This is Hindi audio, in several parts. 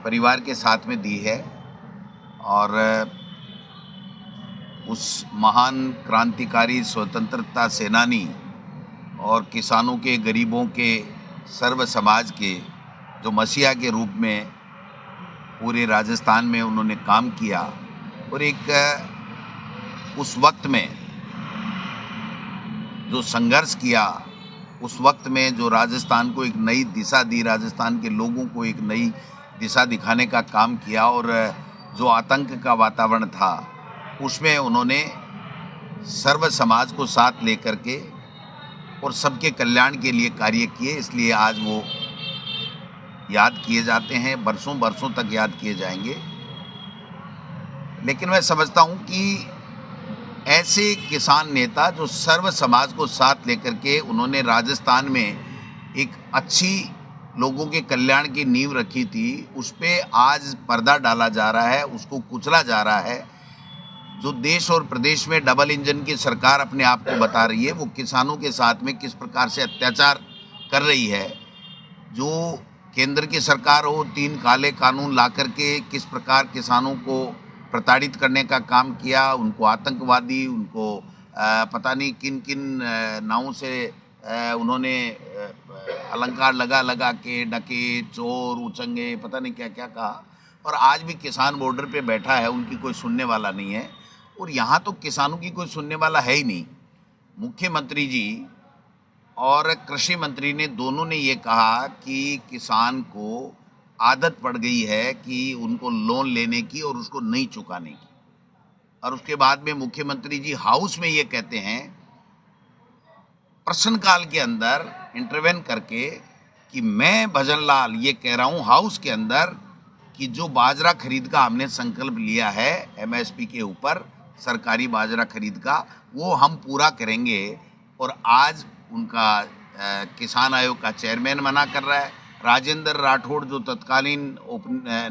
परिवार के साथ में दी है और उस महान क्रांतिकारी स्वतंत्रता सेनानी और किसानों के, गरीबों के, सर्व समाज के जो मसीहा के रूप में पूरे राजस्थान में उन्होंने काम किया और एक उस वक्त में जो संघर्ष किया, उस वक्त में जो राजस्थान को एक नई दिशा दी, राजस्थान के लोगों को एक नई दिशा दिखाने का काम किया और जो आतंक का वातावरण था उसमें उन्होंने सर्व समाज को साथ लेकर के और सबके कल्याण के लिए कार्य किए। इसलिए आज वो याद किए जाते हैं, बरसों बरसों तक याद किए जाएंगे। लेकिन मैं समझता हूँ कि ऐसे किसान नेता जो सर्व समाज को साथ लेकर के उन्होंने राजस्थान में एक अच्छी लोगों के कल्याण की नींव रखी थी, उस पे आज पर्दा डाला जा रहा है, उसको कुचला जा रहा है। जो देश और प्रदेश में डबल इंजन की सरकार अपने आप को बता रही है, वो किसानों के साथ में किस प्रकार से अत्याचार कर रही है। जो केंद्र की सरकार हो, 3 काले कानून ला करके किस प्रकार किसानों को प्रताड़ित करने का काम किया, उनको आतंकवादी, उनको पता नहीं किन किन नावों से उन्होंने अलंकार लगा लगा के डके, चोर, उचंगे, पता नहीं क्या क्या कहा। और आज भी किसान बॉर्डर पे बैठा है, उनकी कोई सुनने वाला नहीं है। और यहाँ तो किसानों की कोई सुनने वाला है ही नहीं। मुख्यमंत्री जी और कृषि मंत्री ने दोनों ने ये कहा कि किसान को आदत पड़ गई है कि उनको लोन लेने की और उसको नहीं चुकाने की। और उसके बाद में मुख्यमंत्री जी हाउस में ये कहते हैं प्रश्नकाल के अंदर इंटरवेन करके कि मैं भजन लाल ये कह रहा हूँ हाउस के अंदर कि जो बाजरा खरीद का हमने संकल्प लिया है एमएसपी के ऊपर, सरकारी बाजरा खरीद का, वो हम पूरा करेंगे। और आज उनका किसान आयोग का चेयरमैन मना कर रहा है। राजेंद्र राठौड़ जो तत्कालीन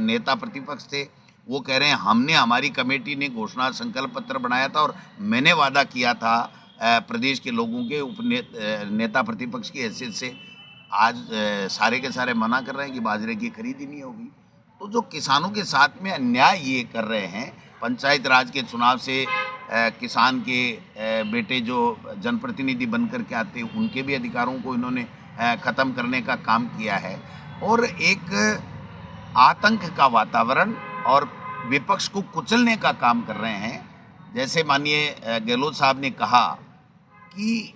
नेता प्रतिपक्ष थे, वो कह रहे हैं हमने, हमारी कमेटी ने घोषणा संकल्प पत्र बनाया था और मैंने वादा किया था प्रदेश के लोगों के नेता प्रतिपक्ष की हैसियत से। आज सारे के सारे मना कर रहे हैं कि बाजरे की खरीदी नहीं होगी। तो जो किसानों के साथ में अन्याय ये कर रहे हैं, पंचायत राज के चुनाव से किसान के बेटे जो जनप्रतिनिधि बनकर के आते हैं उनके भी अधिकारों को इन्होंने ख़त्म करने का काम किया है। और एक आतंक का वातावरण और विपक्ष को कुचलने का काम कर रहे हैं। जैसे माननीय गहलोत साहब ने कहा कि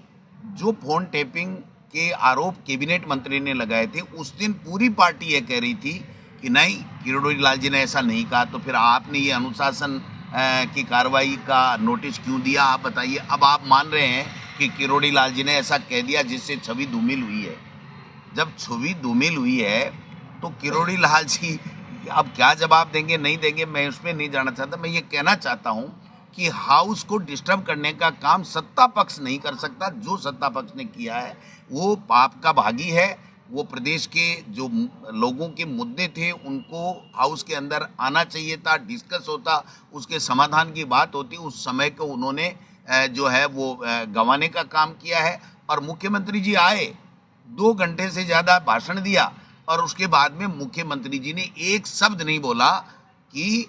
जो फोन टैपिंग के आरोप कैबिनेट मंत्री ने लगाए थे, उस दिन पूरी पार्टी ये कह रही थी कि नहीं, किरोड़ी लाल जी ने ऐसा नहीं कहा। तो फिर आपने ये अनुशासन की कार्रवाई का नोटिस क्यों दिया, आप बताइए। अब आप मान रहे हैं कि किरोड़ी लाल जी ने ऐसा कह दिया जिससे छवि धूमिल हुई है। जब छवि धूमिल हुई है तो किरोड़ी लाल जी अब क्या जवाब देंगे, नहीं देंगे, मैं उसमें नहीं जाना चाहता। मैं ये कहना चाहता हूँ कि हाउस को डिस्टर्ब करने का काम सत्ता पक्ष नहीं कर सकता। जो सत्ता पक्ष ने किया है वो पाप का भागी है। वो प्रदेश के जो लोगों के मुद्दे थे उनको हाउस के अंदर आना चाहिए था, डिस्कस होता, उसके समाधान की बात होती। उस समय को उन्होंने जो है वो गंवाने का काम किया है। और मुख्यमंत्री जी आए, 2 घंटे से ज़्यादा भाषण दिया और उसके बाद में मुख्यमंत्री जी ने एक शब्द नहीं बोला कि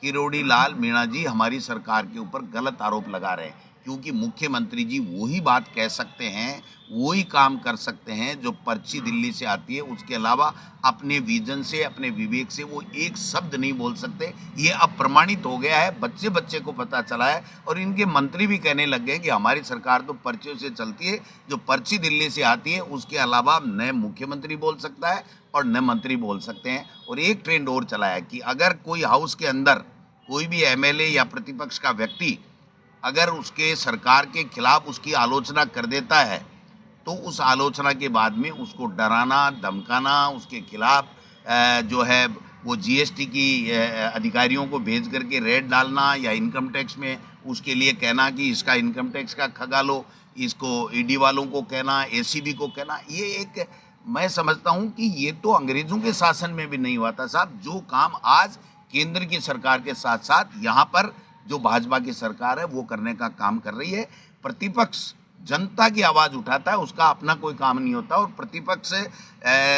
किरोड़ी लाल मीणा जी हमारी सरकार के ऊपर गलत आरोप लगा रहे हैं। क्योंकि मुख्यमंत्री जी वही बात कह सकते हैं, वही काम कर सकते हैं जो पर्ची दिल्ली से आती है। उसके अलावा अपने विजन से, अपने विवेक से वो एक शब्द नहीं बोल सकते। ये अब प्रमाणित हो गया है, बच्चे बच्चे को पता चला है। और इनके मंत्री भी कहने लग गए कि हमारी सरकार तो पर्चियों से चलती है, जो पर्ची दिल्ली से आती है उसके अलावा न मुख्यमंत्री बोल सकता है और न मंत्री बोल सकते हैं। और एक ट्रेंड और चला है कि अगर कोई हाउस के अंदर कोई भी एमएलए या प्रतिपक्ष का व्यक्ति अगर उसके सरकार के खिलाफ उसकी आलोचना कर देता है तो उस आलोचना के बाद में उसको डराना, धमकाना, उसके खिलाफ जो है वो जीएसटी की अधिकारियों को भेज करके रेड डालना या इनकम टैक्स में उसके लिए कहना कि इसका इनकम टैक्स का खगा लो, इसको ईडी वालों को कहना, एसीबी को कहना, ये एक मैं समझता हूँ कि ये तो अंग्रेजों के शासन में भी नहीं हुआ था साहब। जो काम आज केंद्र की सरकार के साथ साथ यहाँ पर जो भाजपा की सरकार है वो करने का काम कर रही है। प्रतिपक्ष जनता की आवाज़ उठाता है, उसका अपना कोई काम नहीं होता। और प्रतिपक्ष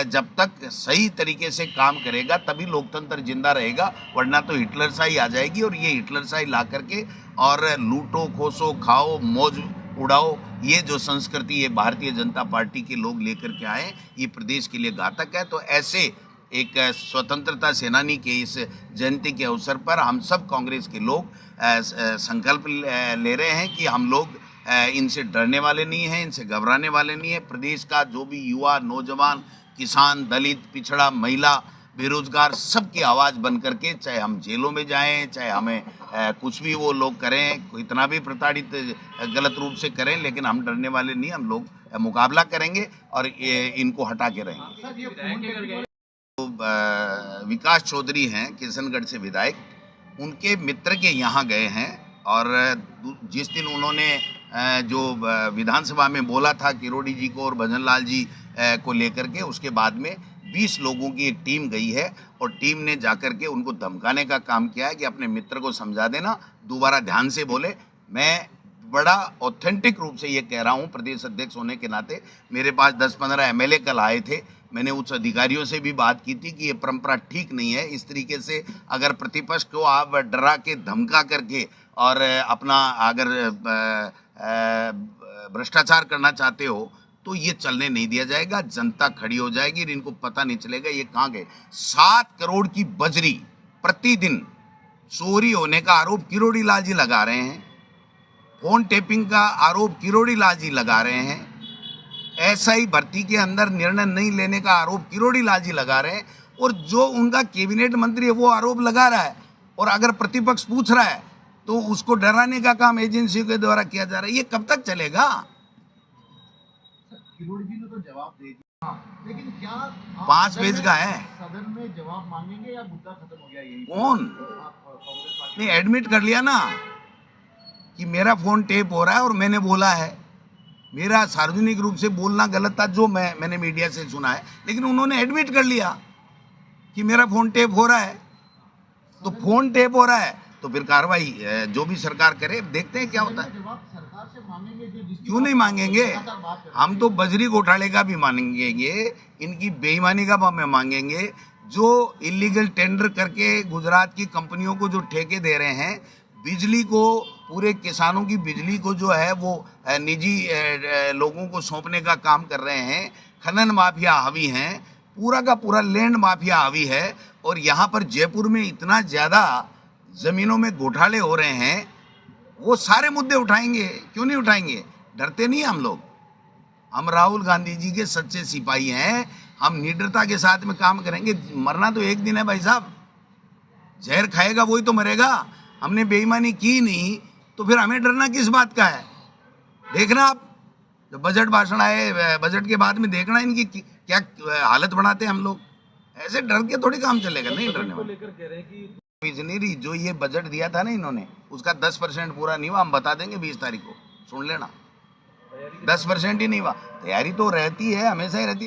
जब तक सही तरीके से काम करेगा तभी लोकतंत्र जिंदा रहेगा, वरना तो हिटलरशाही आ जाएगी। और ये हिटलरशाही ला करके और लूटो खोसो खाओ मौज उड़ाओ, ये जो संस्कृति ये भारतीय जनता पार्टी के लोग लेकर के आए, ये प्रदेश के लिए घातक है। तो ऐसे एक स्वतंत्रता सेनानी के इस जयंती के अवसर पर हम सब कांग्रेस के लोग संकल्प ले रहे हैं कि हम लोग इनसे डरने वाले नहीं हैं, इनसे घबराने वाले नहीं हैं। प्रदेश का जो भी युवा, नौजवान, किसान, दलित, पिछड़ा, महिला, बेरोजगार, सबकी आवाज़ बन करके, चाहे हम जेलों में जाएं, चाहे हमें कुछ भी वो लोग करें, इतना भी प्रताड़ित गलत रूप से करें, लेकिन हम डरने वाले नहीं। हम लोग मुकाबला करेंगे और इनको हटा के रहेंगे। तो विकास चौधरी हैं किशनगढ़ से विधायक, उनके मित्र के यहाँ गए हैं और जिस दिन उन्होंने जो विधानसभा में बोला था किरोड़ी जी को और भजन लाल जी को लेकर के, उसके बाद में 20 लोगों की एक टीम गई है और टीम ने जाकर के उनको धमकाने का काम किया है कि अपने मित्र को समझा देना, दोबारा ध्यान से बोले। मैं बड़ा ऑथेंटिक रूप से ये कह रहा हूँ, प्रदेश अध्यक्ष होने के नाते मेरे पास 10-15 एमएलए कल आए थे। मैंने उच्च अधिकारियों से भी बात की थी कि ये परंपरा ठीक नहीं है। इस तरीके से अगर प्रतिपक्ष को आप डरा के धमका करके और अपना अगर भ्रष्टाचार करना चाहते हो तो ये चलने नहीं दिया जाएगा। जनता खड़ी हो जाएगी, इनको पता नहीं चलेगा ये कहाँ गए। 7 करोड़ की बजरी प्रतिदिन चोरी होने का आरोप किरोड़ी लाल जी लगा रहे हैं, फोन टेपिंग का आरोप किरोड़ी लाल जी लगा रहे हैं, एसआई भर्ती के अंदर निर्णय नहीं लेने का आरोप किरोड़ी लाल जी लगा रहे हैं, और जो उनका कैबिनेट मंत्री है वो आरोप लगा रहा है। और अगर प्रतिपक्ष पूछ रहा है तो उसको डराने का काम एजेंसियों के द्वारा किया जा रहा है। ये कब तक चलेगा? किरोड़ी जी ने तो जवाब दे दिया, लेकिन क्या 5 पेज का है, सदन में जवाब मांगेंगे या मुद्दा खत्म हो गया? यही कौन नहीं एडमिट कर लिया ना कि मेरा फोन टेप हो रहा है और मैंने बोला है। मेरा सार्वजनिक रूप से बोलना गलत था, जो मैंने मीडिया से सुना है, लेकिन उन्होंने एडमिट कर लिया कि मेरा फोन टेप हो रहा है। तो फोन टेप हो रहा है तो फिर कार्रवाई जो भी सरकार करे, देखते हैं क्या होता है। जवाब सरकार से मांगेंगे? क्यों नहीं मांगेंगे? हम तो बजरी घोटाले का भी मांगेंगे, इनकी बेईमानी का मांगेंगे, जो इलीगल टेंडर करके गुजरात की कंपनियों को जो ठेके दे रहे हैं, बिजली को, पूरे किसानों की बिजली को जो है वो निजी लोगों को सौंपने का काम कर रहे हैं। खनन माफिया हावी हैं, पूरा का पूरा लैंड माफिया हावी है। और यहाँ पर जयपुर में इतना ज़्यादा ज़मीनों में घोटाले हो रहे हैं, वो सारे मुद्दे उठाएंगे। क्यों नहीं उठाएंगे? डरते नहीं हम लोग। हम राहुल गांधी जी के सच्चे सिपाही हैं, हम निडरता के साथ में काम करेंगे। मरना तो एक दिन है भाई साहब, जहर खाएगा वही तो मरेगा। हमने बेईमानी की नहीं तो फिर हमें डरना किस बात का है? देखना आप जब बजट भाषण आए, बजट के बाद में देखना इनकी क्या हालत बनाते हैं हम लोग। ऐसे डर के थोड़ी काम चलेगा। नहीं डरने वाले इंजीनियरी जो ये बजट दिया था ना इन्होंने, उसका 10% पूरा नहीं हुआ। हम बता देंगे 20 तारीख को, सुन लेना। 10% ही नहीं हुआ। तैयारी तो रहती है, हमेशा ही रहती है।